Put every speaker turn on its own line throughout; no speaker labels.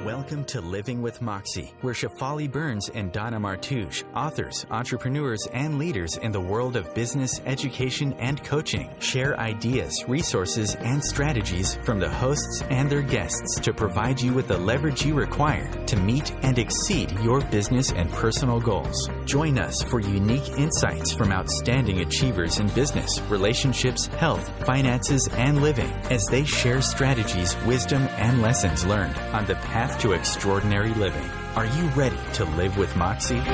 Welcome to Living with Moxie, where Shefali Burns and Donna Martouche, authors, entrepreneurs, and leaders in the world of business, education, and coaching, share ideas, resources, and strategies from the hosts and their guests to provide you with the leverage you require to meet and exceed your business and personal goals. Join us for unique insights from outstanding achievers in business, relationships, health, finances, and living as they share strategies, wisdom, and lessons learned on the path to extraordinary living. Are you ready to live with Moxie?
All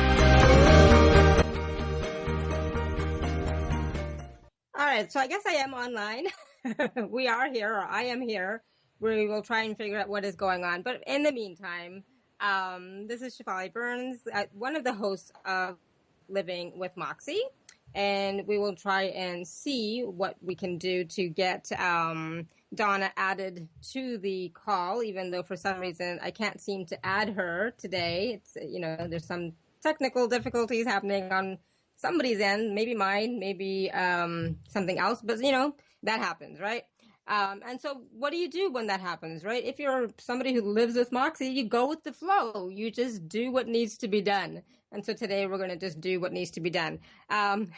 right, so I guess I am online. We are here, or I am here. We will try and figure out what is going on. But in the meantime, this is Shefali Burns, one of the hosts of Living with Moxie. And we will try and see what we can do to get Donna added to the call, even though for some reason I can't seem to add her today. It's, there's some technical difficulties happening on somebody's end, maybe mine, maybe something else, but that happens, right? And so what do you do when that happens, right? If you're somebody who lives with Moxie, you go with the flow. You just do what needs to be done. And so today we're going to just do what needs to be done. Kind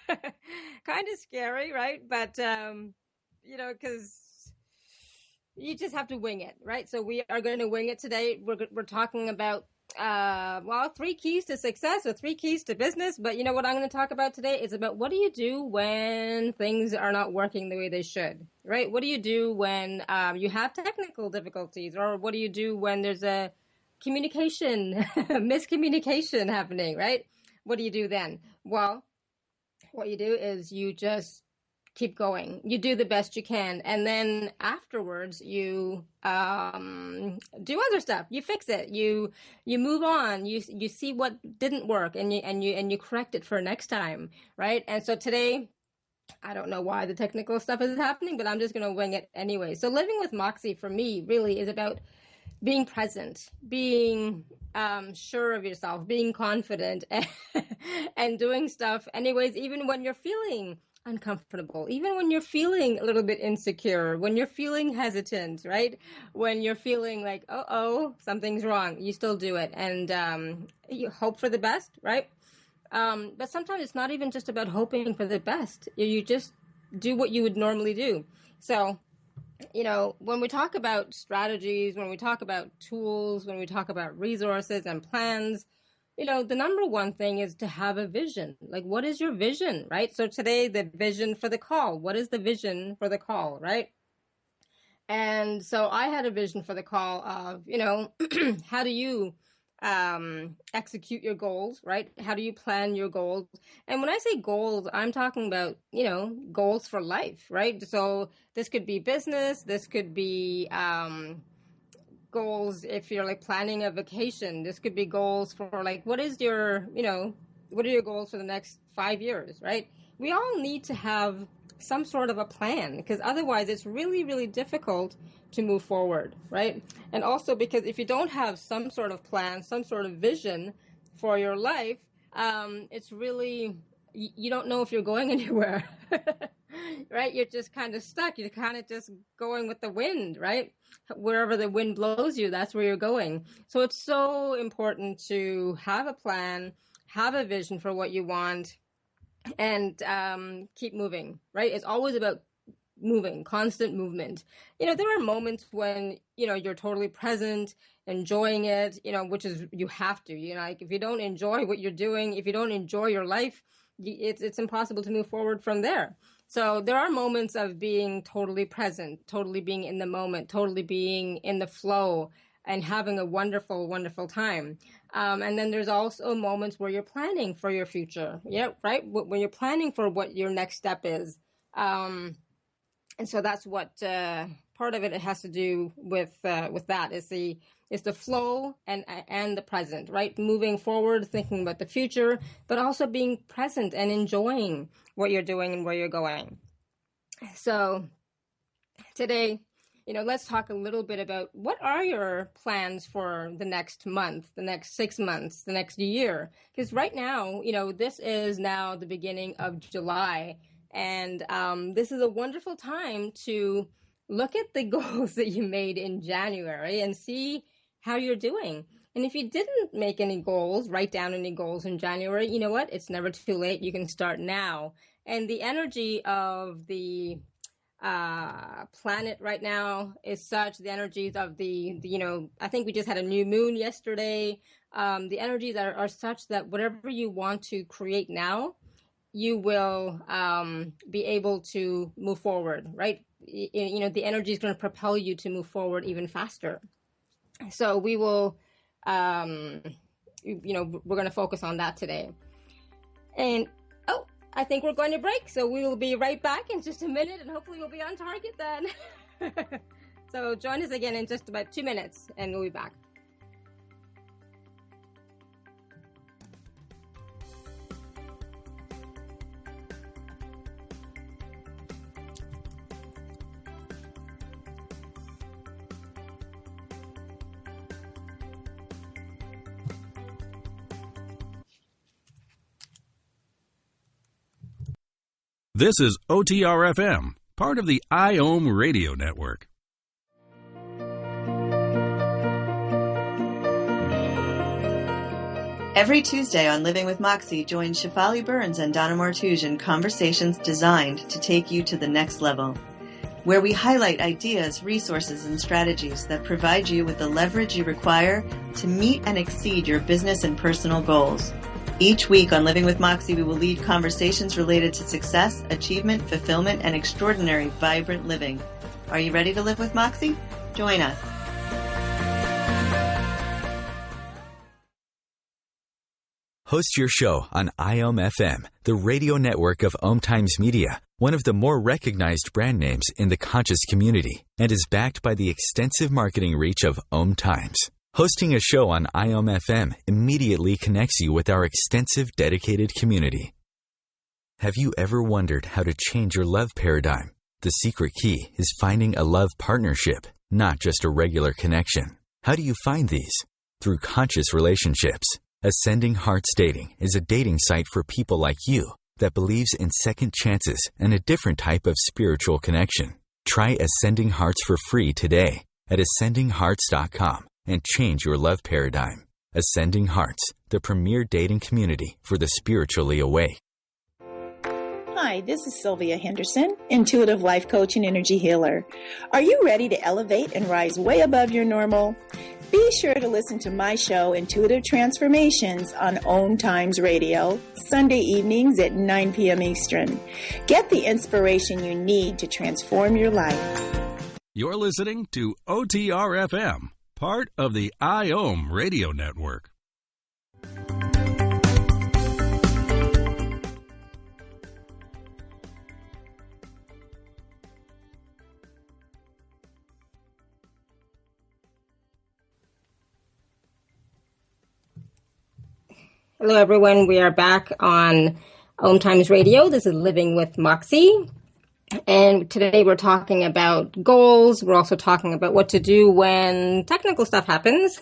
of scary, right? But, because you just have to wing it, right? So we are going to wing it today. We're talking about, 3 keys to success or 3 keys to business. But you know what I'm going to talk about today is about what do you do when things are not working the way they should, right? What do you do when you have technical difficulties, or what do you do when there's a miscommunication happening, right? What do you do then? Well, what you do is you just keep going. You do the best you can. And then afterwards, you do other stuff. You fix it. You move on. You see what didn't work and you correct it for next time, right? And so today, I don't know why the technical stuff is happening, but I'm just going to wing it anyway. So living with Moxie for me really is about being present, being sure of yourself, being confident, and doing stuff anyways, even when you're feeling uncomfortable, even when you're feeling a little bit insecure, when you're feeling hesitant, right? When you're feeling like, something's wrong, you still do it. And you hope for the best, right? But sometimes it's not even just about hoping for the best. You just do what you would normally do. So, when we talk about strategies, when we talk about tools, when we talk about resources and plans, the number one thing is to have a vision. Like, what is your vision, right? So today, the vision for the call. What is the vision for the call, right? And so I had a vision for the call of, how do you execute your goals, right? How do you plan your goals? And when I say goals, I'm talking about, goals for life, right? So this could be business. This could be goals if you're like planning a vacation. This could be goals for like, what are your goals for the next 5 years, right? We all need to have some sort of a plan, because otherwise it's really, really difficult to move forward, right? And also because if you don't have some sort of plan, some sort of vision for your life, it's really, you don't know if you're going anywhere, right? You're just kind of stuck. You're kind of just going with the wind, right? Wherever the wind blows you, that's where you're going. So it's so important to have a plan, have a vision for what you want, and keep moving, right? It's always about moving, constant movement. There are moments when, you're totally present, enjoying it, which is, you have to, like if you don't enjoy what you're doing, if you don't enjoy your life, it's impossible to move forward from there. So there are moments of being totally present, totally being in the moment, totally being in the flow and having a wonderful, wonderful time. And then there's also moments where you're planning for your future. Yeah, right? When you're planning for what your next step is. And so that's what part of it has to do with that is the flow and the present, right? Moving forward, thinking about the future, but also being present and enjoying what you're doing and where you're going. So today, let's talk a little bit about what are your plans for the next month, the next 6 months, the next year? Because right now, this is now the beginning of July. And this is a wonderful time to look at the goals that you made in January and see how you're doing. And if you didn't make any goals, write down any goals in January, you know what? It's never too late. You can start now. And the energy of the planet right now is such, the energies of I think we just had a new moon yesterday. The energies are such that whatever you want to create now, you will be able to move forward, right? The energy is going to propel you to move forward even faster. So we will, we're going to focus on that today. And, I think we're going to break. So we will be right back in just a minute, and hopefully we'll be on target then. So join us again in just about 2 minutes, and we'll be back.
This is OTR-FM, part of the IOM radio network.
Every Tuesday on Living with Moxie, join Shefali Burns and Donna Martouge in conversations designed to take you to the next level, where we highlight ideas, resources, and strategies that provide you with the leverage you require to meet and exceed your business and personal goals. Each week on Living with Moxie, we will lead conversations related to success, achievement, fulfillment, and extraordinary, vibrant living. Are you ready to live with Moxie? Join us.
Host your show on IOM FM, the radio network of OMTimes Media, one of the more recognized brand names in the conscious community, and is backed by the extensive marketing reach of OMTimes. Hosting a show on IOM FM immediately connects you with our extensive dedicated community. Have you ever wondered how to change your love paradigm? The secret key is finding a love partnership, not just a regular connection. How do you find these? Through conscious relationships. Ascending Hearts Dating is a dating site for people like you that believes in second chances and a different type of spiritual connection. Try Ascending Hearts for free today at ascendinghearts.com. and change your love paradigm. Ascending Hearts, the premier dating community for the spiritually awake.
Hi, this is Sylvia Henderson, intuitive life coach and energy healer. Are you ready to elevate and rise way above your normal? Be sure to listen to my show, Intuitive Transformations, on OMTimes Radio, Sunday evenings at 9 p.m. Eastern. Get the inspiration you need to transform your life.
You're listening to OTR-FM, part of the IOM radio network.
Hello, everyone. We are back on OMTimes Radio. This is Living with Moxie. And today we're talking about goals. We're also talking about what to do when technical stuff happens,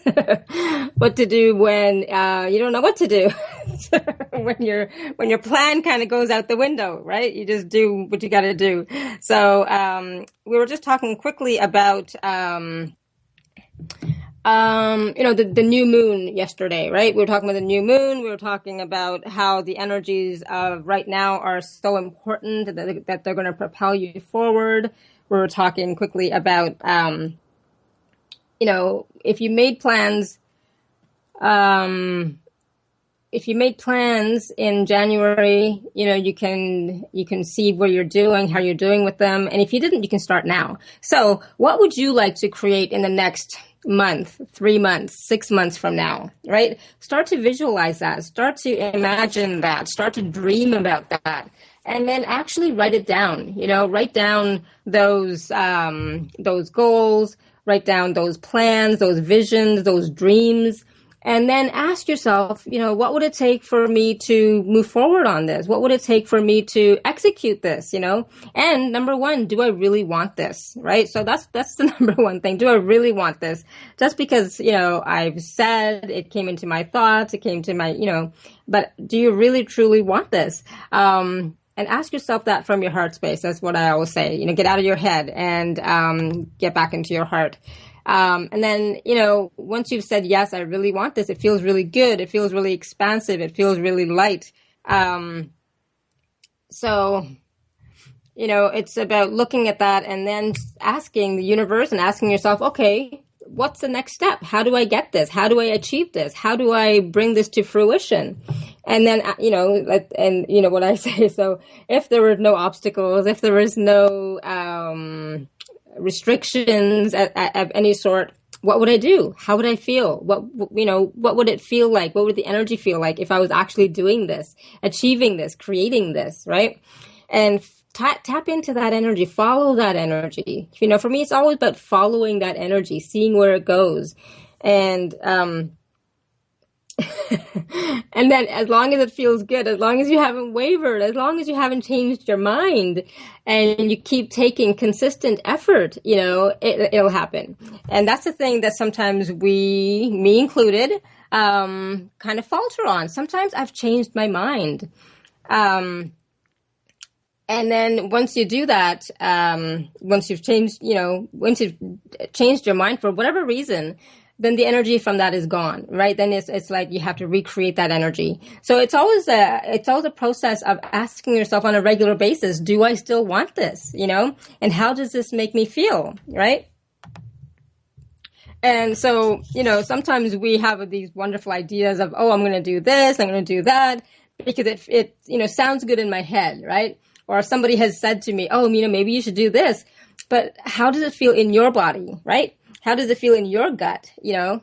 what to do when you don't know what to do, when your plan kind of goes out the window, right? You just do what you got to do. So we were just talking quickly about the new moon yesterday, right? We were talking about the new moon. We were talking about how the energies of right now are so important that they're going to propel you forward. We were talking quickly about, if you made plans, in January, you can see where you're doing, how you're doing with them. And if you didn't, you can start now. So what would you like to create in the next month, 3 months, 6 months from now, right? Start to visualize that. Start to imagine that. Start to dream about that. And then actually write it down. Write down those goals, write down those plans, those visions, those dreams. And then ask yourself, what would it take for me to move forward on this? What would it take for me to execute this, And number one, do I really want this, right? So that's the number one thing. Do I really want this? Just because, I've said it came into my thoughts, it came to my, but do you really truly want this? And ask yourself that from your heart space. That's what I always say, get out of your head and get back into your heart. And then, you know, once you've said, yes, I really want this, it feels really good. It feels really expansive. It feels really light. So, you know, it's about looking at that and then asking the universe and asking yourself, okay, what's the next step? How do I get this? How do I achieve this? How do I bring this to fruition? And then, you know, and you know what I say. So if there were no obstacles, if there was no restrictions of any sort, what would I do? How would I feel? What, you know, what would it feel like? What would the energy feel like if I was actually doing this, achieving this, creating this, right? And tap into that energy, follow that energy. You know, for me, it's always about following that energy, seeing where it goes. And, and then as long as it feels good, as long as you haven't wavered, as long as you haven't changed your mind and you keep taking consistent effort, you know, it'll happen. And that's the thing that sometimes me included, kind of falter on. Sometimes I've changed my mind. And then once you do that, once you've changed, you know, once you've changed your mind for whatever reason, then the energy from that is gone, right? Then it's like you have to recreate that energy. So it's always a process of asking yourself on a regular basis, do I still want this, you know? And how does this make me feel, right? And so, you know, sometimes we have these wonderful ideas of, oh, I'm going to do this, I'm going to do that, because it you know, sounds good in my head, right? Or somebody has said to me, oh, you know, maybe you should do this, but how does it feel in your body, right? How does it feel in your gut, you know?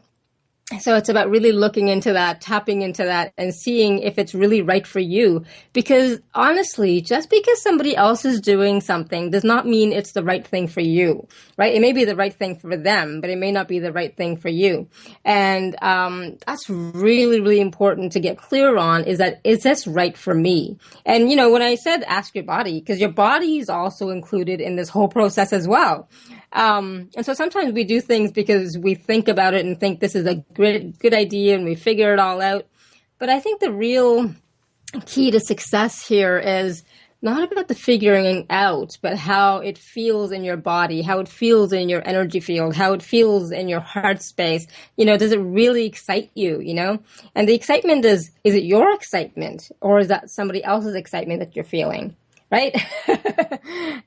So it's about really looking into that, tapping into that, and seeing if it's really right for you. Because honestly, just because somebody else is doing something does not mean it's the right thing for you, right? It may be the right thing for them, but it may not be the right thing for you. And that's really, really important to get clear on, is this right for me? And, you know, when I said ask your body, because your body is also included in this whole process as well. And so sometimes we do things because we think about it and think this is a good idea and we figure it all out. But I think the real key to success here is not about the figuring out, but how it feels in your body, how it feels in your energy field, how it feels in your heart space. You know, does it really excite you, you know? And the excitement is it your excitement, or is that somebody else's excitement that you're feeling, right?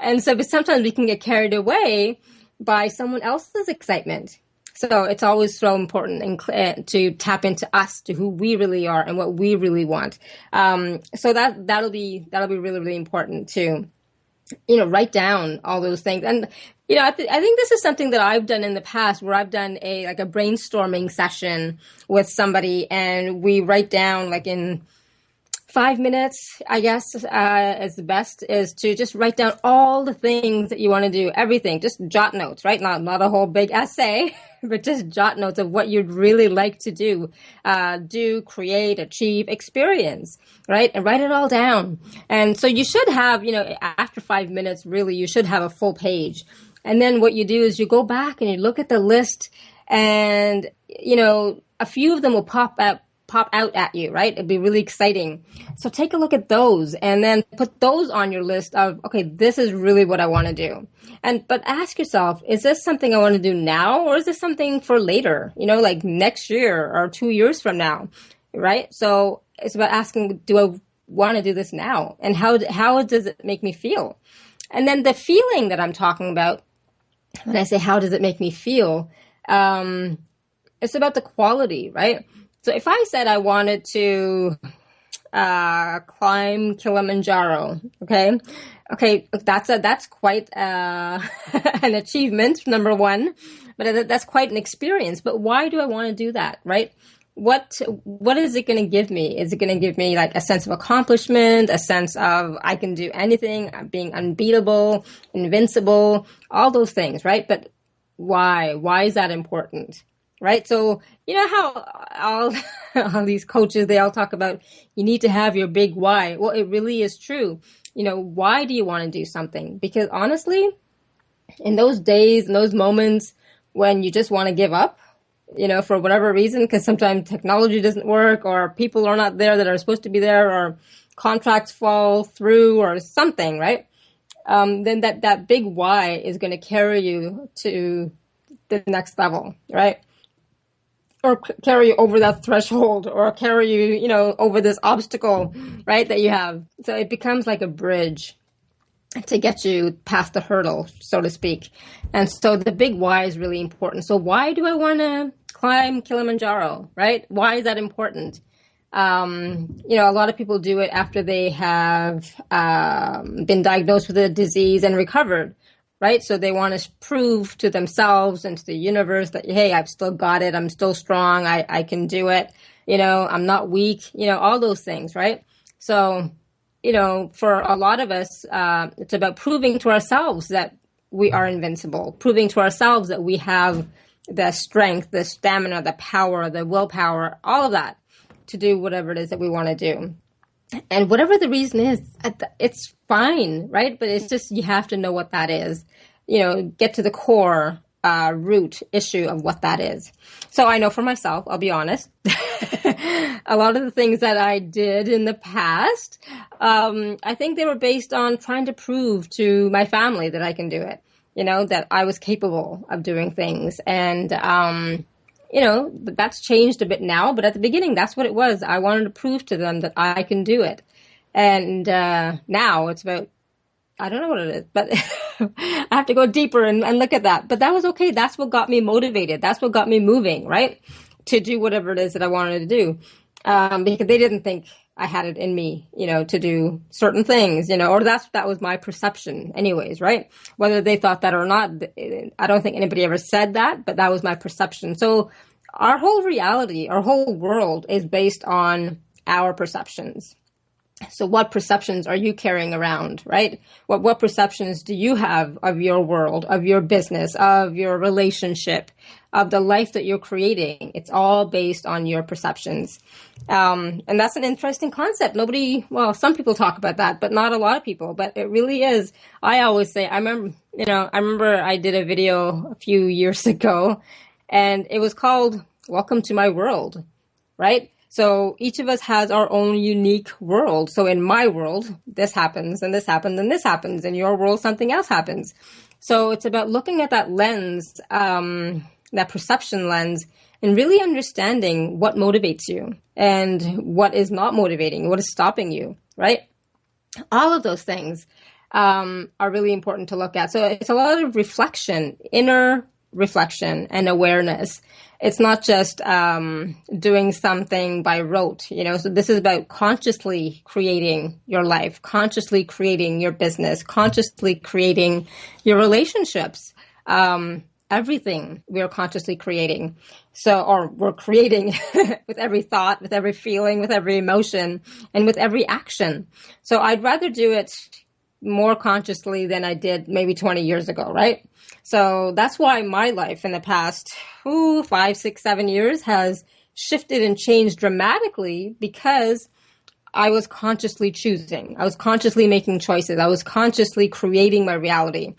And so, but sometimes we can get carried away by someone else's excitement. So it's always so important to tap into us, to who we really are and what we really want. So that'll be really, really important to, you know, write down all those things. And, you know, I think this is something that I've done in the past, where I've done a brainstorming session with somebody, and we write down, like, in 5 minutes, I guess, is the best, is to just write down all the things that you want to do, everything, just jot notes, right? Not a whole big essay, but just jot notes of what you'd really like to do, create, achieve, experience, right? And write it all down. And so you should have, you know, after 5 minutes, really, you should have a full page. And then what you do is you go back and you look at the list, and, you know, a few of them will pop out at you, right? It'd be really exciting. So take a look at those and then put those on your list of, okay, this is really what I want to do. But ask yourself, is this something I want to do now, or is this something for later? You know, like next year or 2 years from now, right? So it's about asking, do I want to do this now? And how does it make me feel? And then the feeling that I'm talking about, when I say, how does it make me feel? It's about the quality, right? So if I said I wanted to climb Kilimanjaro, okay, that's quite an achievement, number one, but that's quite an experience. But why do I want to do that, right? What is it going to give me? Is it going to give me like a sense of accomplishment, a sense of I can do anything, being unbeatable, invincible, all those things, right? But why? Why is that important? Right. So, you know how all these coaches, they all talk about you need to have your big why. Well, it really is true. You know, why do you want to do something? Because honestly, in those days, in those moments when you just want to give up, you know, for whatever reason, because sometimes technology doesn't work, or people are not there that are supposed to be there, or contracts fall through or something, right? Then that big why is going to carry you to the next level, right? Or carry you over that threshold, or carry you, you know, over this obstacle, right, that you have. So it becomes like a bridge to get you past the hurdle, so to speak. And so the big why is really important. So why do I want to climb Kilimanjaro, right? Why is that important? You know, a lot of people do it after they have been diagnosed with a disease and recovered, right? So they want to prove to themselves and to the universe that, hey, I've still got it. I'm still strong. I can do it. You know, I'm not weak, you know, all those things, right? So, you know, for a lot of us, it's about proving to ourselves that we are invincible, proving to ourselves that we have the strength, the stamina, the power, the willpower, all of that to do whatever it is that we want to do. And whatever the reason is, it's fine, right? But it's just, you have to know what that is, you know, get to the core root issue of what that is. So I know for myself, I'll be honest, a lot of the things that I did in the past, I think they were based on trying to prove to my family that I can do it, you know, that I was capable of doing things. And, you know, that's changed a bit now, but at the beginning, that's what it was. I wanted to prove to them that I can do it. And now it's about, I don't know what it is, but I have to go deeper and look at that. But that was okay. That's what got me motivated. That's what got me moving, right? To do whatever it is that I wanted to do. Because they didn't think I had it in me, you know, to do certain things, you know, or that was my perception anyways, right? Whether they thought that or not, I don't think anybody ever said that, but that was my perception. So our whole reality, our whole world is based on our perceptions. So what perceptions are you carrying around, right? What perceptions do you have of your world, of your business, of your relationship, of the life that you're creating? It's all based on your perceptions. And that's an interesting concept. Some people talk about that, but not a lot of people, but it really is. I always say, I remember I did a video a few years ago, and it was called Welcome to My World, right? So each of us has our own unique world. So in my world, this happens and this happens and this happens. In your world, something else happens. So it's about looking at that lens, that perception lens, and really understanding what motivates you and what is not motivating, what is stopping you, right? All of those things are really important to look at. So it's a lot of reflection, inner reflection and awareness. It's not just doing something by rote, you know. So this is about consciously creating your life, consciously creating your business, consciously creating your relationships. Everything we are consciously creating. Or we're creating with every thought, with every feeling, with every emotion, and with every action. So I'd rather do it more consciously than I did maybe 20 years ago, right? So that's why my life in the past 5, 6, 7 years has shifted and changed dramatically, because I was consciously choosing. I was consciously making choices. I was consciously creating my reality.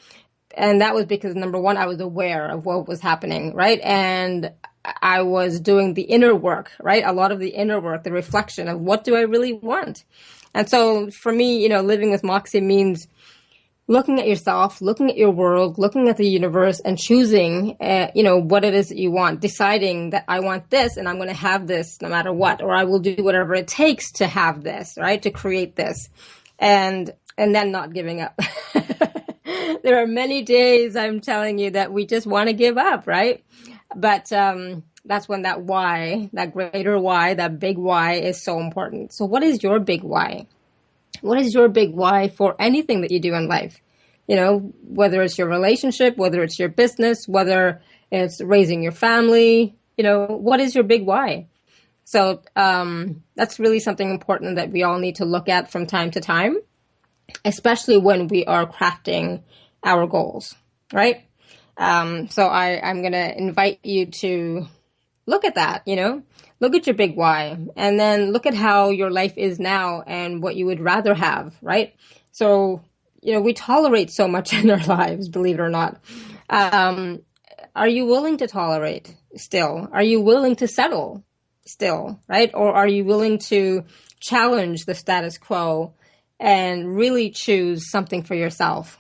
And that was because, number one, I was aware of what was happening, right? And I was doing the inner work, right? A lot of the inner work, the reflection of what do I really want? And so for me, you know, living with Moxie means looking at yourself, looking at your world, looking at the universe, and choosing, what it is that you want, deciding that I want this and I'm going to have this no matter what, or I will do whatever it takes to have this, right? To create this, and then not giving up. There are many days, I'm telling you, that we just want to give up, right? But that's when that why, that greater why, that big why is so important. So what is your big why? What is your big why for anything that you do in life? You know, whether it's your relationship, whether it's your business, whether it's raising your family, you know, what is your big why? So that's really something important that we all need to look at from time to time, especially when we are crafting our goals, right? So I'm going to invite you to look at that, you know, look at your big why, and then look at how your life is now and what you would rather have, right? So, you know, we tolerate so much in our lives, believe it or not. Are you willing to tolerate still? Are you willing to settle still, right? Or are you willing to challenge the status quo and really choose something for yourself,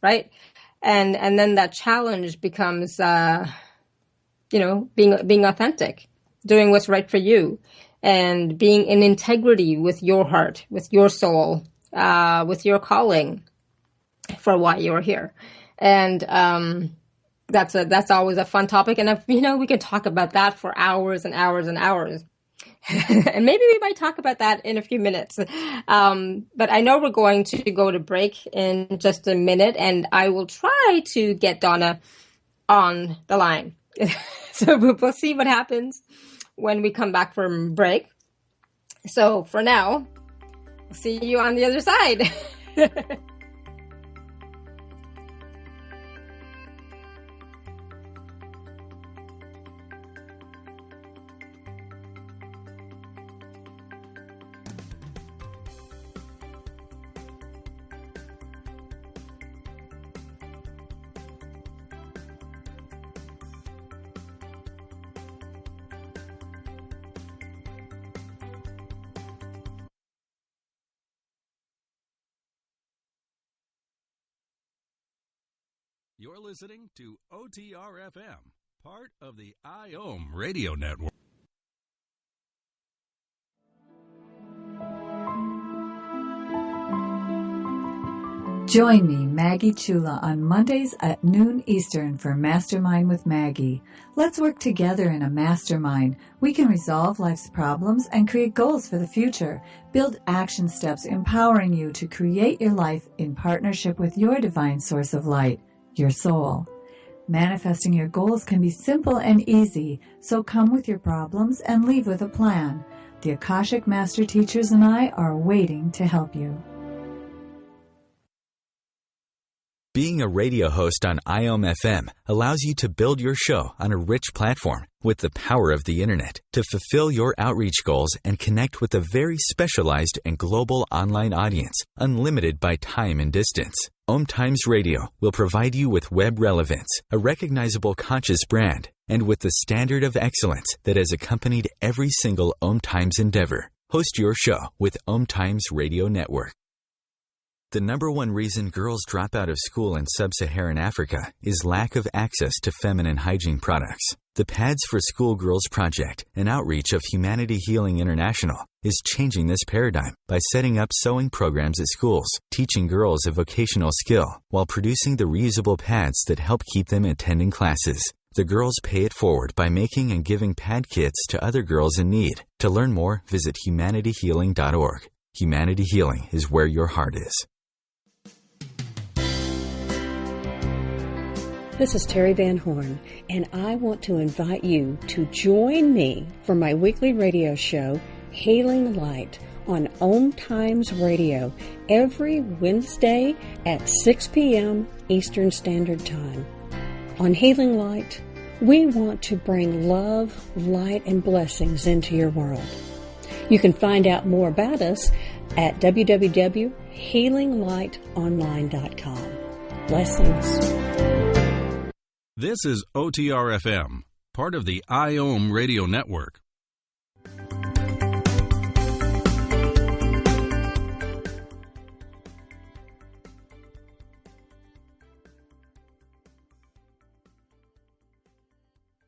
right? And then that challenge becomes, being authentic, doing what's right for you, and being in integrity with your heart, with your soul, with your calling for why you're here. And that's always a fun topic. And we can talk about that for hours and hours and hours. And maybe we might talk about that in a few minutes. But I know we're going to go to break in just a minute, and I will try to get Donna on the line. So we'll see what happens when we come back from break. So for now, we'll see you on the other side.
You're listening to OTR-FM, part of the IOM radio network.
Join me, Maggie Chula, on Mondays at noon Eastern for Mastermind with Maggie. Let's work together in a mastermind. We can resolve life's problems and create goals for the future. Build action steps empowering you to create your life in partnership with your divine source of light, your soul. Manifesting your goals can be simple and easy, so come with your problems and leave with a plan. The Akashic Master Teachers and I are waiting to help you.
Being a radio host on IOM FM allows you to build your show on a rich platform with the power of the internet to fulfill your outreach goals and connect with a very specialized and global online audience, unlimited by time and distance. OMTimes Radio will provide you with web relevance, a recognizable conscious brand, and with the standard of excellence that has accompanied every single OMTimes endeavor. Host your show with OMTimes Radio Network. The number one reason girls drop out of school in sub-Saharan Africa is lack of access to feminine hygiene products. The Pads for Schoolgirls Project, an outreach of Humanity Healing International, is changing this paradigm by setting up sewing programs at schools, teaching girls a vocational skill, while producing the reusable pads that help keep them attending classes. The girls pay it forward by making and giving pad kits to other girls in need. To learn more, visit humanityhealing.org. Humanity Healing is where your heart is.
This is Terry Van Horn, and I want to invite you to join me for my weekly radio show, Hailing Light, on OMTimes Radio, every Wednesday at 6 p.m. Eastern Standard Time. On Hailing Light, we want to bring love, light, and blessings into your world. You can find out more about us at www.healinglightonline.com. Blessings.
This is OTR-FM, part of the IOM radio network.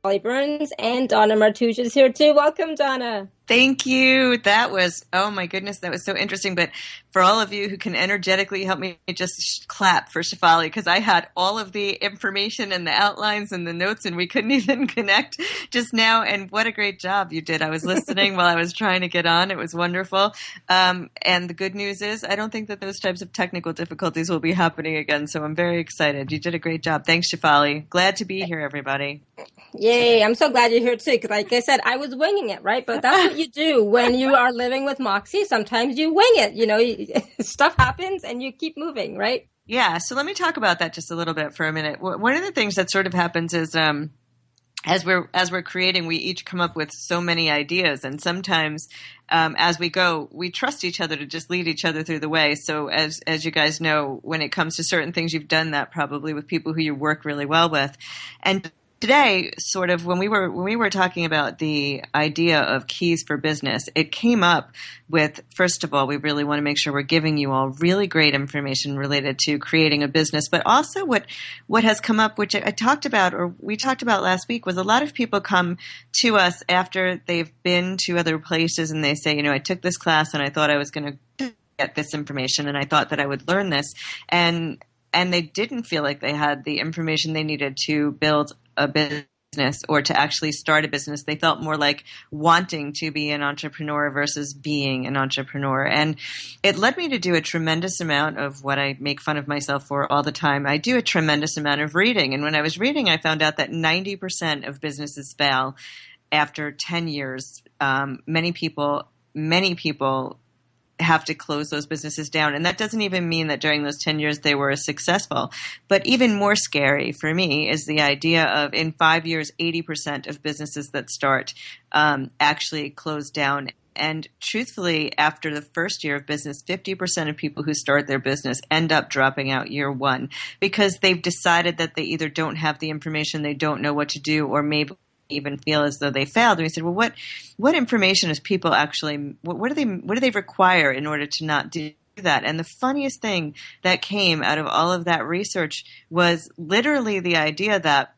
Shifali Burns and Donna Martouche is here too. Welcome, Donna.
Thank you. That was, oh my goodness, that was so interesting. But for all of you who can energetically help me just clap for Shifali, because I had all of the information and the outlines and the notes and we couldn't even connect just now. And what a great job you did. I was listening while I was trying to get on. It was wonderful. And the good news is I don't think that those types of technical difficulties will be happening again. So I'm very excited. You did a great job. Thanks, Shifali. Glad to be here, everybody.
Yay. I'm so glad you're here too. Because like I said, I was winging it, right? But that's what you do when you are living with Moxie. Sometimes you wing it, stuff happens and you keep moving, right?
Yeah. So let me talk about that just a little bit for a minute. One of the things that sort of happens is, as we're creating, we each come up with so many ideas, and sometimes, as we go, we trust each other to just lead each other through the way. So as you guys know, when it comes to certain things, you've done that probably with people who you work really well with. And today, sort of when we were talking about the idea of keys for business, it came up with, first of all, we really want to make sure we're giving you all really great information related to creating a business, but also what has come up, which I talked about, or we talked about last week, was a lot of people come to us after they've been to other places and they say, I took this class and I thought I was going to get this information and I thought that I would learn this, and they didn't feel like they had the information they needed to build a business or to actually start a business. They felt more like wanting to be an entrepreneur versus being an entrepreneur. And it led me to do a tremendous amount of what I make fun of myself for all the time. I do a tremendous amount of reading. And when I was reading, I found out that 90% of businesses fail after 10 years. Many people have to close those businesses down. And that doesn't even mean that during those 10 years they were successful. But even more scary for me is the idea of in 5 years, 80% of businesses that start actually close down. And truthfully, after the first year of business, 50% of people who start their business end up dropping out year one because they've decided that they either don't have the information, they don't know what to do, or maybe even feel as though they failed. And we said, well, what information is people actually, what do they require in order to not do that? And the funniest thing that came out of all of that research was literally the idea that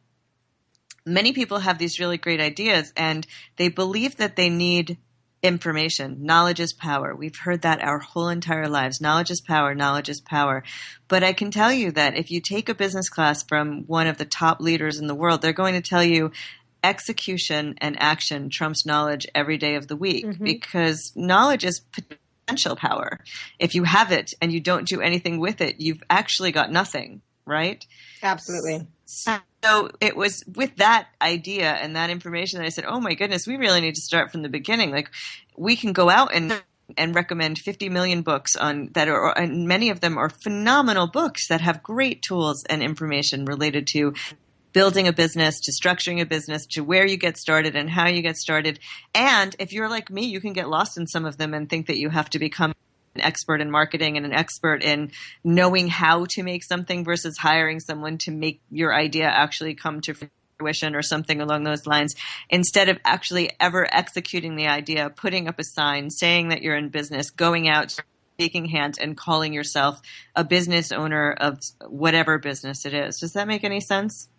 many people have these really great ideas and they believe that they need information. Knowledge is power. We've heard that our whole entire lives. Knowledge is power. Knowledge is power. But I can tell you that if you take a business class from one of the top leaders in the world, they're going to tell you execution and action trumps knowledge every day of the week, because knowledge is potential power. If you have it and you don't do anything with it, you've actually got nothing, right? Absolutely. So it was with that idea and that information that I said, oh my goodness, we really need to start from the beginning. Like, we can go out and recommend 50 million books and many of them are phenomenal books that have great tools and information related to building a business, to structuring a business, to where you get started and how you get started. And if you're like me, you can get lost in some of them and think that you have to become an expert in marketing and an expert in knowing how to make something versus hiring someone to make your idea actually come to fruition or something along those lines, instead of actually ever executing the idea, putting up a sign, saying that you're in business, going out, shaking hands, and calling yourself a business owner of whatever business it is. Does that make any sense?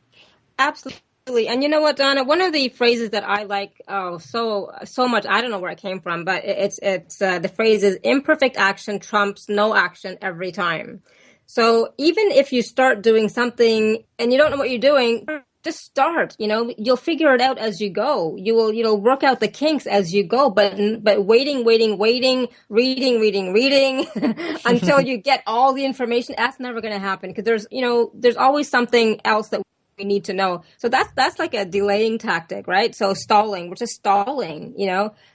Absolutely. And you know what, Donna? One of the phrases that I like so much, I don't know where it came from, but it's the phrase is imperfect action trumps no action every time. So even if you start doing something and you don't know what you're doing, just start. You'll figure it out as you go. You will work out the kinks as you go. But waiting, reading until you get all the information, that's never going to happen, because there's always something else that we need to know. So that's like a delaying tactic, right? So stalling, we're just stalling,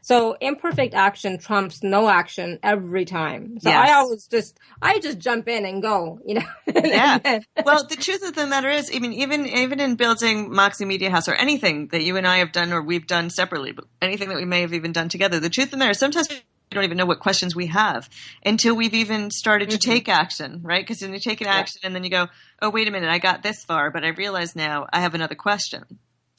So imperfect action trumps no action every time. So yes. I just jump in and go,
Yeah. Well, the truth of the matter is, even in building Moxie Media House or anything that you and I have done or we've done separately, but anything that we may have even done together, the truth of the matter is sometimes we don't even know what questions we have until we've even started to take action, right? Because then you take an action and then you go, oh, wait a minute, I got this far, but I realize now I have another question.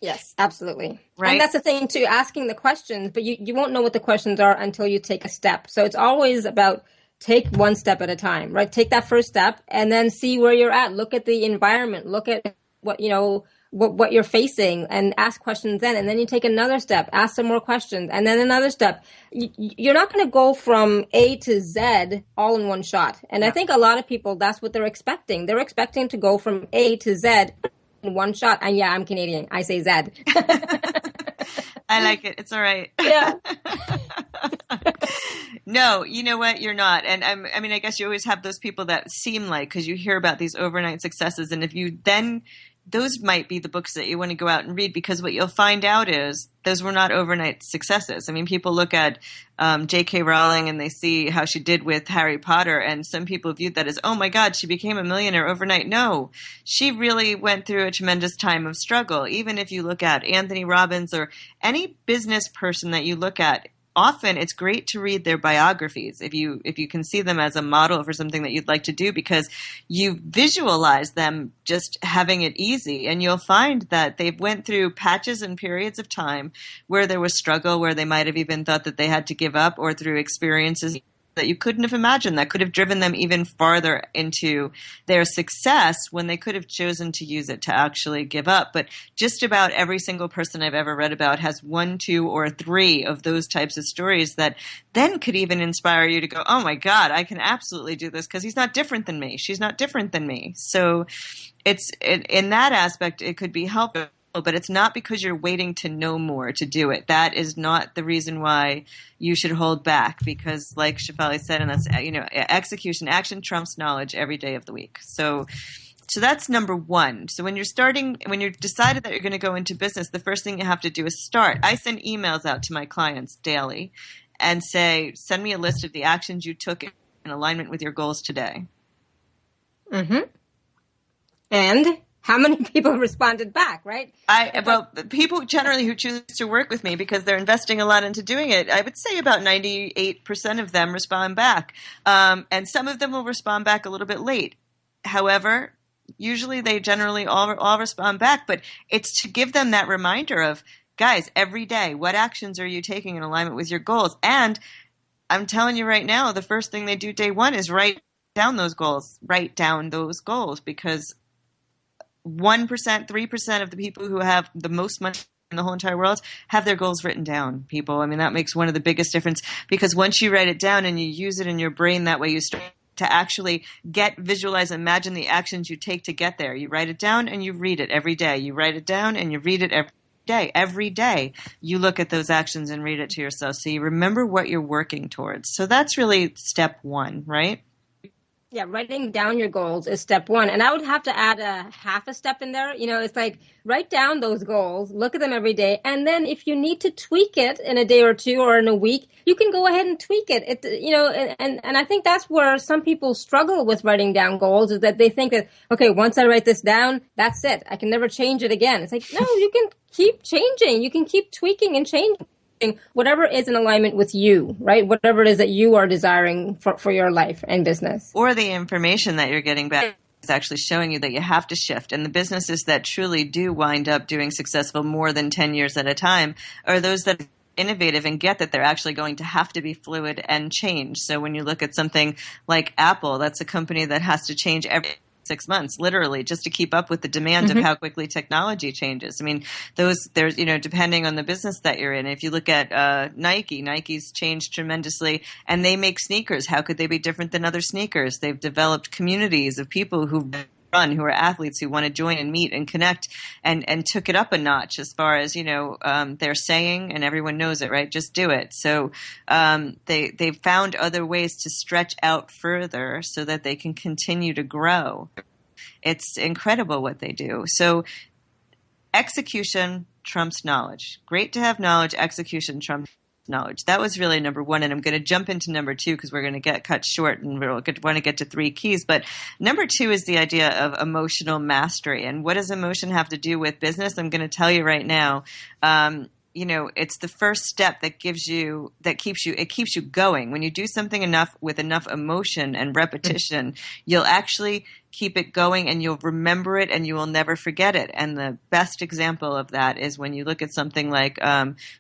Yes, absolutely.
Right.
And that's the thing too, asking the questions, but you won't know what the questions are until you take a step. So it's always about take one step at a time, right? Take that first step and then see where you're at. Look at the environment. Look at what you're facing and ask questions then. And then you take another step, ask some more questions, and then another step. You're not going to go from A to Z all in one shot. And I think a lot of people, that's what they're expecting. They're expecting to go from A to Z in one shot. And yeah, I'm Canadian. I say Z.
I like it. It's all right.
Yeah.
No, you know what? You're not. And I guess you always have those people that seem like, because you hear about these overnight successes. And if you then, those might be the books that you want to go out and read, because what you'll find out is those were not overnight successes. I mean, people look at J.K. Rowling and they see how she did with Harry Potter, and some people viewed that as, oh my God, she became a millionaire overnight. No, she really went through a tremendous time of struggle. Even if you look at Anthony Robbins or any business person that you look at, often it's great to read their biographies if you can see them as a model for something that you'd like to do, because you visualize them just having it easy, and you'll find that they've went through patches and periods of time where there was struggle, where they might have even thought that they had to give up, or through experiences that you couldn't have imagined that could have driven them even farther into their success when they could have chosen to use it to actually give up. But just about every single person I've ever read about has 1, 2, or 3 of those types of stories that then could even inspire you to go, oh my God, I can absolutely do this because he's not different than me. She's not different than me. So in that aspect, it could be helpful. But it's not because you're waiting to know more to do it. That is not the reason why you should hold back, because like Shefali said, and that's, execution, action trumps knowledge every day of the week. So that's number one. So when you've decided that you're going to go into business, the first thing you have to do is start. I send emails out to my clients daily and say, send me a list of the actions you took in alignment with your goals today.
Mm-hmm. And how many people responded back, right?
People generally who choose to work with me because they're investing a lot into doing it, I would say about 98% of them respond back. And some of them will respond back a little bit late. However, usually they generally all respond back, but it's to give them that reminder of, guys, every day, what actions are you taking in alignment with your goals? And I'm telling you right now, the first thing they do day one is write down those goals, because 1%, 3% of the people who have the most money in the whole entire world have their goals written down, people. I mean, that makes one of the biggest difference, because once you write it down and you use it in your brain, that way you start to actually visualize, imagine the actions you take to get there. You write it down and you read it every day. You write it down and you read it every day. Every day you look at those actions and read it to yourself. So you remember what you're working towards. So that's really step one, right?
Yeah, writing down your goals is step one. And I would have to add a half a step in there. It's like, write down those goals, look at them every day. And then if you need to tweak it in a day or two or in a week, you can go ahead and tweak it. And I think that's where some people struggle with writing down goals, is that they think that, okay, once I write this down, that's it. I can never change it again. It's like, no, you can keep changing. You can keep tweaking and changing whatever is in alignment with you, right? Whatever it is that you are desiring for your life and business.
Or the information that you're getting back is actually showing you that you have to shift. And the businesses that truly do wind up doing successful more than 10 years at a time are those that are innovative and get that they're actually going to have to be fluid and change. So when you look at something like Apple, that's a company that has to change every 6 months, literally, just to keep up with the demand of how quickly technology changes. I mean, there's, depending on the business that you're in, if you look at Nike's changed tremendously, and they make sneakers. How could they be different than other sneakers? They've developed communities of people who are athletes who want to join and meet and connect, and took it up a notch as far as, they're saying, and everyone knows it, right? Just do it. So they've found other ways to stretch out further so that they can continue to grow. It's incredible what they do. So execution trumps knowledge. Great to have knowledge. Execution trumps knowledge. That was really number one, and I'm going to jump into number two because we're going to get cut short and we'll want to get to 3 keys. But number 2 is the idea of emotional mastery. And what does emotion have to do with business? I'm going to tell you right now. It's the first step that keeps you going. When you do something with enough emotion and repetition, you'll actually keep it going, and you'll remember it, and you will never forget it. And the best example of that is when you look at something like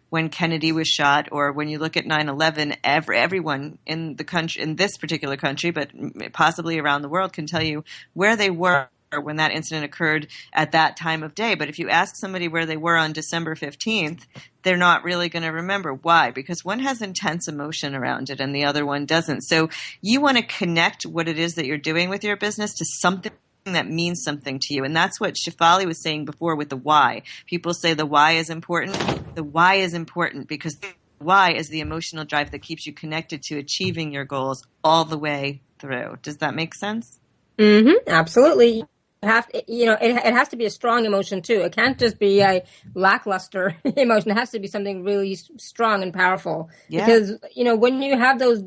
when Kennedy was shot, or when you look at 9/11. Everyone in the country, in this particular country, but possibly around the world, can tell you where they were when that incident occurred at that time of day. But if you ask somebody where they were on December 15th, they're not really going to remember. Why? Because one has intense emotion around it and the other one doesn't. So you want to connect what it is that you're doing with your business to something that means something to you. And that's what Shefali was saying before with the why. People say the why is important. The why is important because the why is the emotional drive that keeps you connected to achieving your goals all the way through. Does that make sense?
Mm-hmm. Absolutely. It has to be a strong emotion too. It can't just be a lackluster emotion. It has to be something really strong and powerful. Yeah. Because, when you have those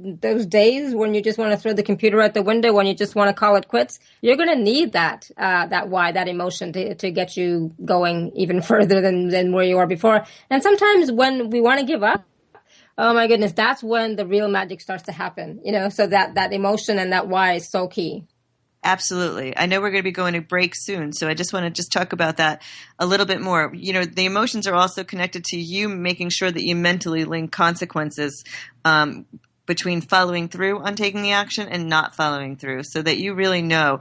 days when you just want to throw the computer out the window, when you just want to call it quits, you're going to need that why, that emotion to get you going even further than where you are before. And sometimes when we want to give up, Oh my goodness, that's when the real magic starts to happen, so that emotion and that why is so key.
Absolutely. I know we're going to be going to break soon, so I just want to just talk about that a little bit more. The emotions are also connected to you making sure that you mentally link consequences between following through on taking the action and not following through, so that you really know,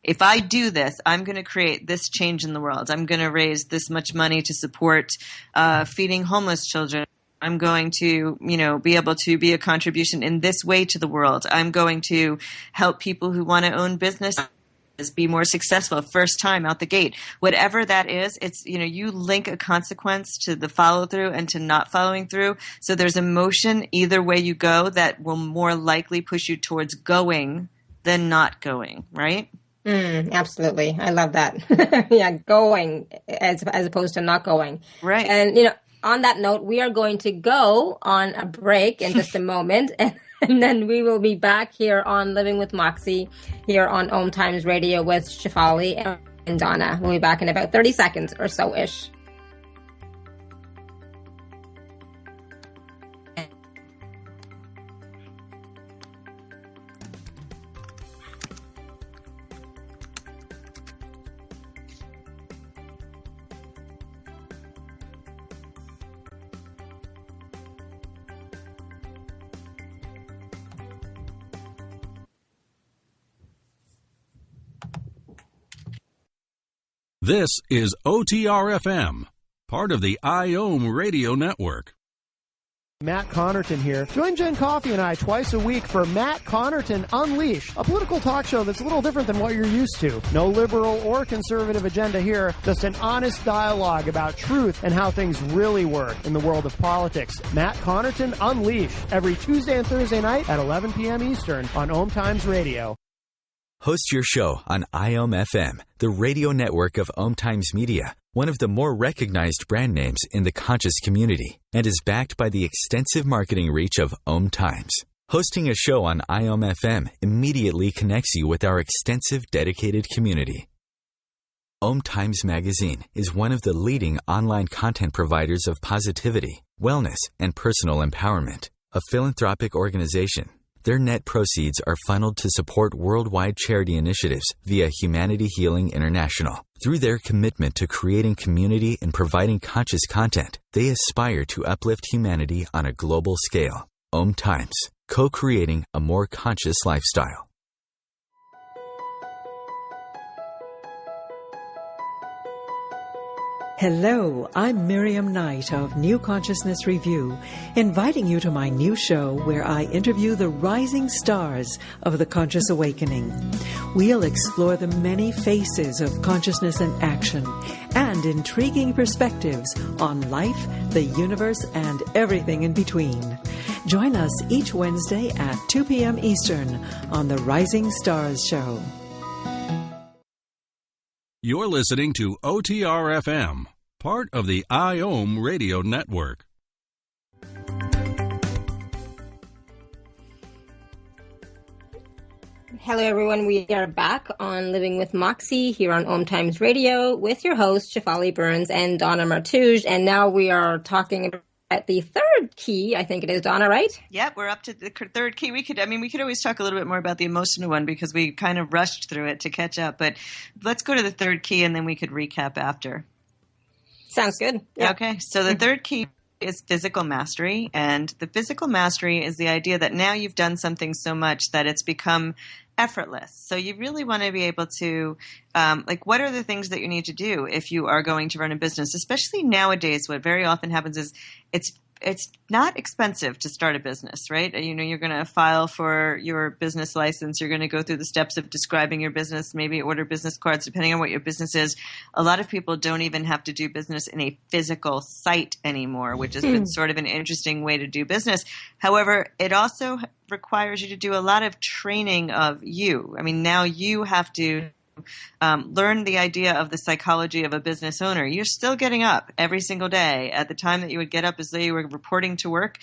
if I do this, I'm going to create this change in the world. I'm going to raise this much money to support feeding homeless children. I'm going to, be able to be a contribution in this way to the world. I'm going to help people who want to own businesses be more successful first time out the gate. Whatever that is, it's, you link a consequence to the follow through and to not following through. So there's emotion either way you go that will more likely push you towards going than not going, right?
Absolutely. I love that. Yeah, going as opposed to not going.
Right.
And, on that note, we are going to go on a break in just a moment, and then we will be back here on Living with Moxie, here on OMTimes Radio with Shefali and Donna. We'll be back in about 30 seconds or so-ish.
This is OTR-FM, part of the IOM Radio Network.
Matt Connerton here. Join Jen Coffey and I twice a week for Matt Connerton Unleashed, a political talk show that's a little different than what you're used to. No liberal or conservative agenda here, just an honest dialogue about truth and how things really work in the world of politics. Matt Connerton Unleashed, every Tuesday and Thursday night at 11 p.m. Eastern on OMTimes Radio.
Host your show on IOM FM, the radio network of OMTimes Media, one of the more recognized brand names in the conscious community, and is backed by the extensive marketing reach of OMTimes. Hosting a show on IOM FM immediately connects you with our extensive dedicated community. OMTimes Magazine is one of the leading online content providers of positivity, wellness, and personal empowerment, a philanthropic organization. Their net proceeds are funneled to support worldwide charity initiatives via Humanity Healing International. Through their commitment to creating community and providing conscious content, they aspire to uplift humanity on a global scale. OMTimes, co-creating a more conscious lifestyle.
Hello, I'm Miriam Knight of New Consciousness Review, inviting you to my new show where I interview the rising stars of the conscious awakening. We'll explore the many faces of consciousness and action and intriguing perspectives on life, the universe, and everything in between. Join us each Wednesday at 2 p.m. Eastern on the Rising Stars Show.
You're listening to OTR-FM, part of the IOM Radio Network.
Hello, everyone. We are back on Living with Moxie here on OMTimes Radio with your hosts, Shefali Burns and Donna Martouge. And now we are talking about the third key. I think it is, Donna, right?
Yep, we're up to the third key. We could always talk a little bit more about the emotional one because we kind of rushed through it to catch up. But let's go to the third key and then we could recap after.
Sounds good.
Yeah. Okay, so the third key is physical mastery. And the physical mastery is the idea that now you've done something so much that it's become effortless. So you really want to be able to, what are the things that you need to do if you are going to run a business? Especially nowadays, what very often happens is it's not expensive to start a business, right? You're going to file for your business license. You're going to go through the steps of describing your business, maybe order business cards, depending on what your business is. A lot of people don't even have to do business in a physical site anymore, which has been sort of an interesting way to do business. However, it also requires you to do a lot of training of you. I mean, now you have to learn the idea of the psychology of a business owner. You're still getting up every single day at the time that you would get up as though you were reporting to work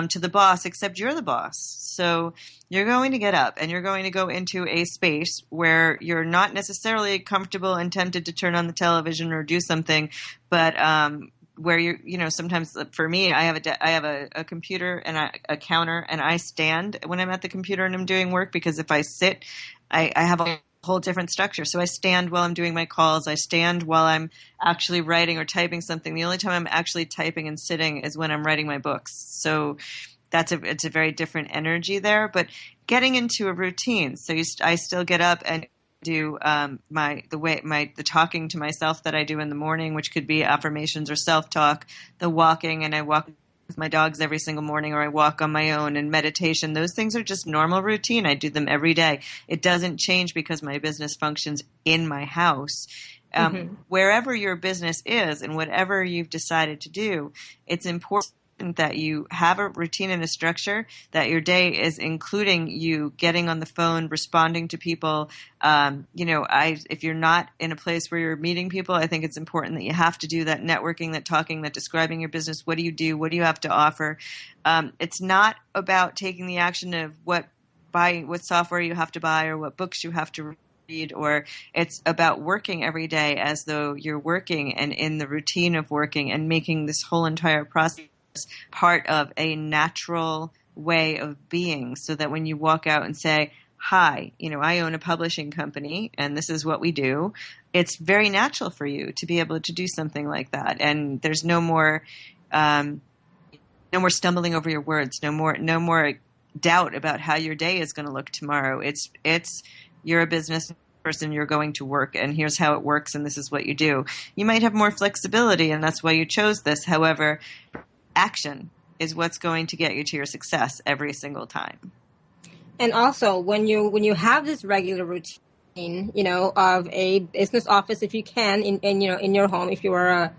to the boss, except you're the boss. So you're going to get up and you're going to go into a space where you're not necessarily comfortable and tempted to turn on the television or do something, but where sometimes for me, I have a computer and a counter, and I stand when I'm at the computer and I'm doing work, because if I sit, I have a whole different structure. So I stand while I'm doing my calls. I stand while I'm actually writing or typing something. The only time I'm actually typing and sitting is when I'm writing my books. So it's a very different energy there, but getting into a routine. So I still get up and do the talking to myself that I do in the morning, which could be affirmations or self-talk, the walking, and I walk with my dogs every single morning, or I walk on my own, and meditation. Those things are just normal routine. I do them every day. It doesn't change because my business functions in my house. Wherever your business is and whatever you've decided to do, it's important that you have a routine and a structure, that your day is including you getting on the phone, responding to people. If you're not in a place where you're meeting people, I think it's important that you have to do that networking, that talking, that describing your business. What do you do? What do you have to offer? It's not about taking the action of what software you have to buy or what books you have to read, or it's about working every day as though you're working and in the routine of working, and making this whole entire process part of a natural way of being, so that when you walk out and say, hi, I own a publishing company and this is what we do, it's very natural for you to be able to do something like that. And there's no more stumbling over your words, no more doubt about how your day is going to look tomorrow. It's you're a business person, you're going to work, and here's how it works, and this is what you do. You might have more flexibility, and that's why you chose this. However, action is what's going to get you to your success every single time.
And also, when you have this regular routine, of a business office, if you can, in your home, if you're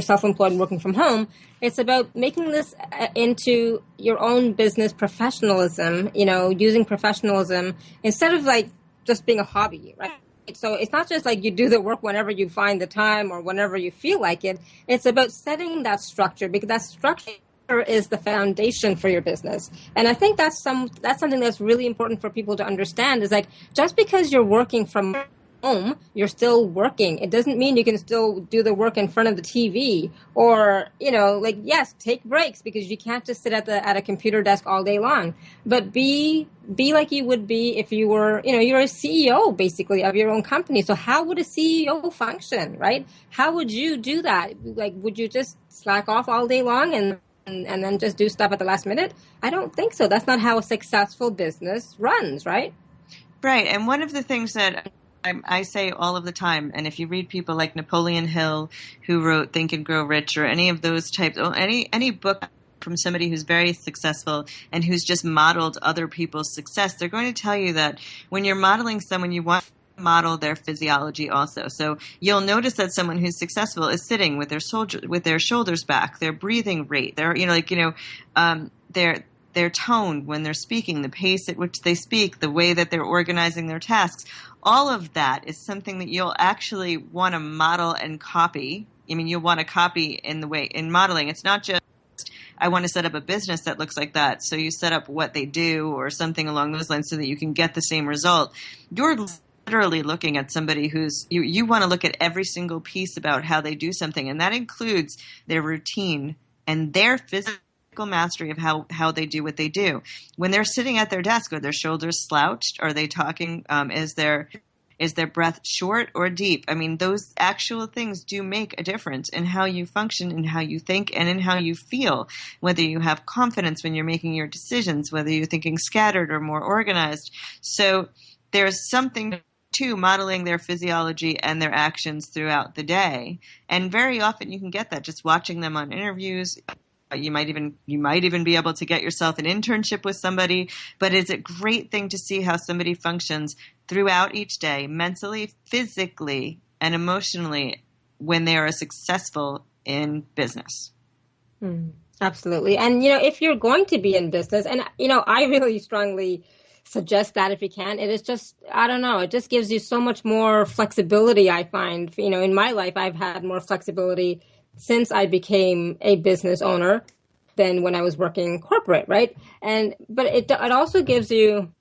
self-employed and working from home, it's about making this into your own business professionalism. Using professionalism instead of like just being a hobby, right? So it's not just like you do the work whenever you find the time or whenever you feel like it. It's about setting that structure, because that structure is the foundation for your business. And I think that's something that's really important for people to understand, is like, just because you're working from home, you're still working. It doesn't mean you can still do the work in front of the TV, or, yes, take breaks, because you can't just sit at a computer desk all day long, but be like you would be if you were, you're a CEO basically of your own company. So how would a CEO function, right? How would you do that? Like, would you just slack off all day long and then just do stuff at the last minute? I don't think so. That's not how a successful business runs, right?
Right. And one of the things that I say all of the time, and if you read people like Napoleon Hill, who wrote Think and Grow Rich, or any of those types, or any book from somebody who's very successful and who's just modeled other people's success, they're going to tell you that when you're modeling someone, you want to model their physiology also. So you'll notice that someone who's successful is sitting with their shoulders back, their breathing rate, their tone when they're speaking, the pace at which they speak, the way that they're organizing their tasks. All of that is something that you'll actually want to model and copy. I mean, you'll want to copy in modeling. It's not just, I want to set up a business that looks like that, so you set up what they do or something along those lines so that you can get the same result. You're literally looking at somebody you want to look at every single piece about how they do something, and that includes their routine and their physical mastery of how they do what they do. When they're sitting at their desk, are their shoulders slouched? Are they talking? Is their breath short or deep? I mean, those actual things do make a difference in how you function, in how you think, and in how you feel. Whether you have confidence when you're making your decisions, whether you're thinking scattered or more organized. So there's something to modeling their physiology and their actions throughout the day. And very often you can get that just watching them on interviews. You might even be able to get yourself an internship with somebody, but it's a great thing to see how somebody functions throughout each day, mentally, physically, and emotionally, when they are successful in business.
Absolutely. And, if you're going to be in business, and, I really strongly suggest that if you can, it is just, I don't know, it just gives you so much more flexibility, I find. In my life, I've had more flexibility since I became a business owner than when I was working corporate, right? But it also gives you,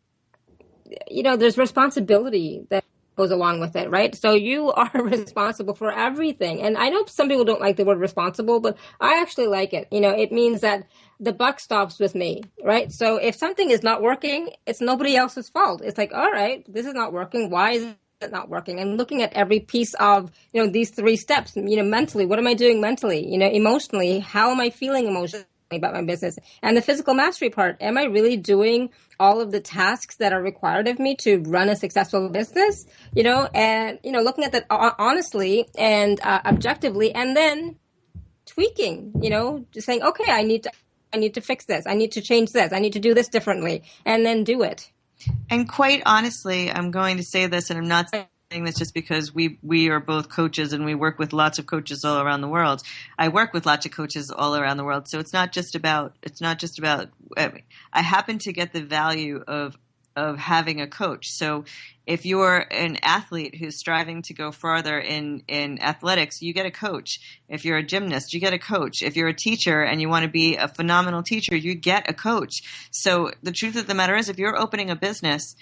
there's responsibility that goes along with it, right? So you are responsible for everything. And I know some people don't like the word responsible, but I actually like it. It means that the buck stops with me, right? So if something is not working, it's nobody else's fault. It's like, all right, this is not working. Why is it not working? And looking at every piece of, these 3 steps, mentally, what am I doing mentally? Emotionally, how am I feeling emotionally about my business? And the physical mastery part, am I really doing all of the tasks that are required of me to run a successful business? And looking at that honestly and objectively, and then tweaking, just saying, okay, I need to fix this, I need to change this, I need to do this differently, and then do it.
And quite honestly, I'm going to say this, and I'm not saying this just because we are both coaches and we work with lots of coaches all around the world. I work with lots of coaches all around the world, so it's not just about. I happen to get the value of having a coach. So if you're an athlete who's striving to go farther in athletics, you get a coach. If you're a gymnast, you get a coach. If you're a teacher and you want to be a phenomenal teacher, you get a coach. So the truth of the matter is, if you're opening a business,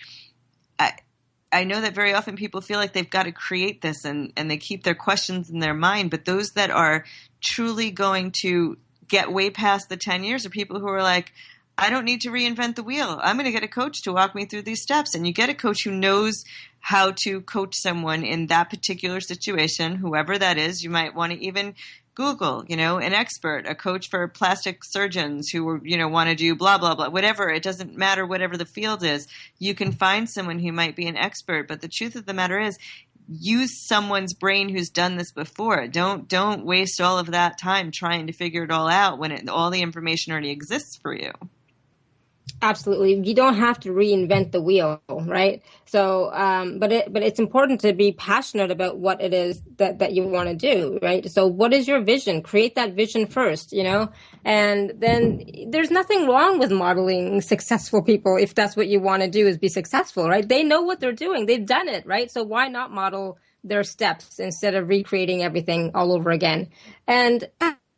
I know that very often people feel like they've got to create this and they keep their questions in their mind. But those that are truly going to get way past the 10 years are people who are like, I don't need to reinvent the wheel. I'm going to get a coach to walk me through these steps. And you get a coach who knows how to coach someone in that particular situation, whoever that is. You might want to even Google, an expert, a coach for plastic surgeons who, want to do blah, blah, blah, whatever. It doesn't matter, whatever the field is. You can find someone who might be an expert. But the truth of the matter is, use someone's brain who's done this before. Don't waste all of that time trying to figure it all out when all the information already exists for you.
Absolutely. You don't have to reinvent the wheel, right? So, but it's important to be passionate about what it is that you want to do, right? So what is your vision? Create that vision first, and then there's nothing wrong with modeling successful people if that's what you want to do, is be successful, right? They know what they're doing. They've done it, right? So why not model their steps instead of recreating everything all over again? And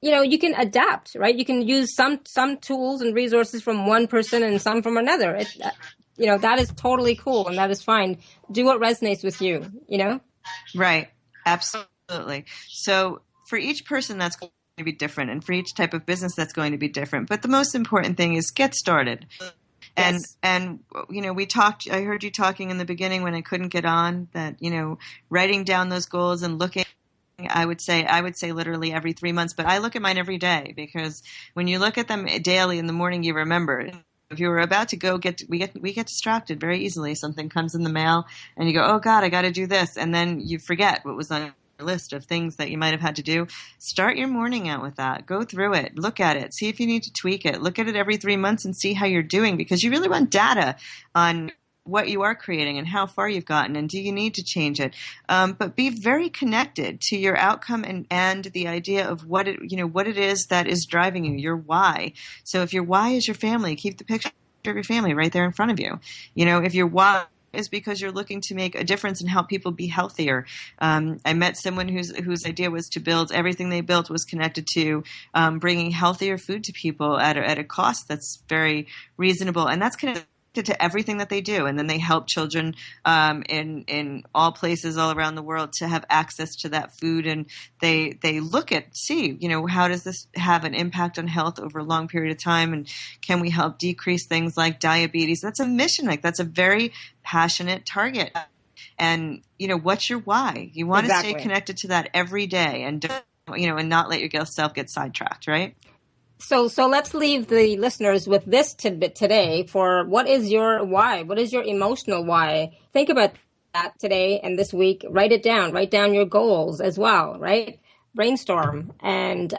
you can adapt, right? You can use some tools and resources from one person and some from another. That is totally cool and that is fine. Do what resonates with you,
Right. Absolutely. So for each person, that's going to be different. And for each type of business, that's going to be different. But the most important thing is get started.
Yes.
And we talked, I heard you talking in the beginning when I couldn't get on that, writing down those goals and looking, I would say literally every 3 months, but I look at mine every day, because when you look at them daily in the morning, you remember. If you were about to go we get distracted very easily. Something comes in the mail and you go, oh God, I got to do this. And then you forget what was on your list of things that you might have had to do. Start your morning out with that. Go through it, look at it, see if you need to tweak it, look at it every 3 months and see how you're doing, because you really want data on what you are creating and how far you've gotten, and do you need to change it? But be very connected to your outcome and the idea of what it is that is driving you, your why. So if your why is your family, keep the picture of your family right there in front of you. If your why is because you're looking to make a difference and help people be healthier. I met someone whose idea was to build, everything they built was connected to bringing healthier food to people at a cost that's very reasonable, and that's connected to everything that they do. And then they help children in all places all around the world to have access to that food. And they see, how does this have an impact on health over a long period of time? And can we help decrease things like diabetes? That's a mission. That's a very passionate target. And, what's your why? You want to stay connected to that every day and and not let yourself get sidetracked, right?
So let's leave the listeners with this tidbit today for what is your why? What is your emotional why? Think about that today and this week. Write it down. Write down your goals as well, right? Brainstorm and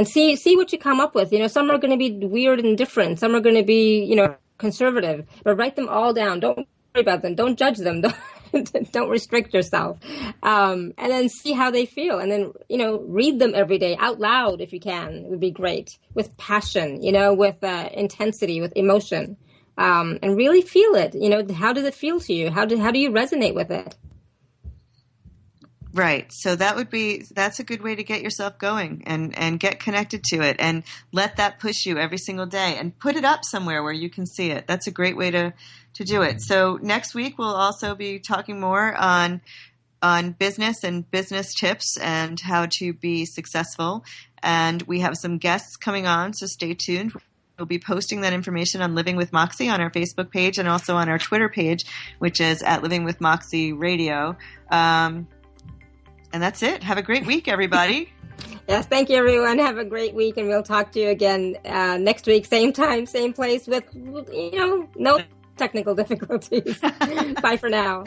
see what you come up with. Some are going to be weird and different. Some are going to be, conservative, but write them all down. Don't worry about them. Don't judge them. Don't restrict yourself. And then see how they feel. And then, read them every day out loud if you can. It would be great. With passion, with intensity, with emotion. And really feel it. How does it feel to you? How do you resonate with it?
Right. So that's a good way to get yourself going and get connected to it and let that push you every single day and put it up somewhere where you can see it. That's a great way to do it. So next week we'll also be talking more on business and business tips and how to be successful. And we have some guests coming on, so stay tuned. We'll be posting that information on Living with Moxie on our Facebook page and also on our Twitter page, which is at Living with Moxie Radio. And that's it. Have a great week, everybody.
Yes, thank you, everyone. Have a great week, and we'll talk to you again next week, same time, same place, with, no technical difficulties. Bye for now.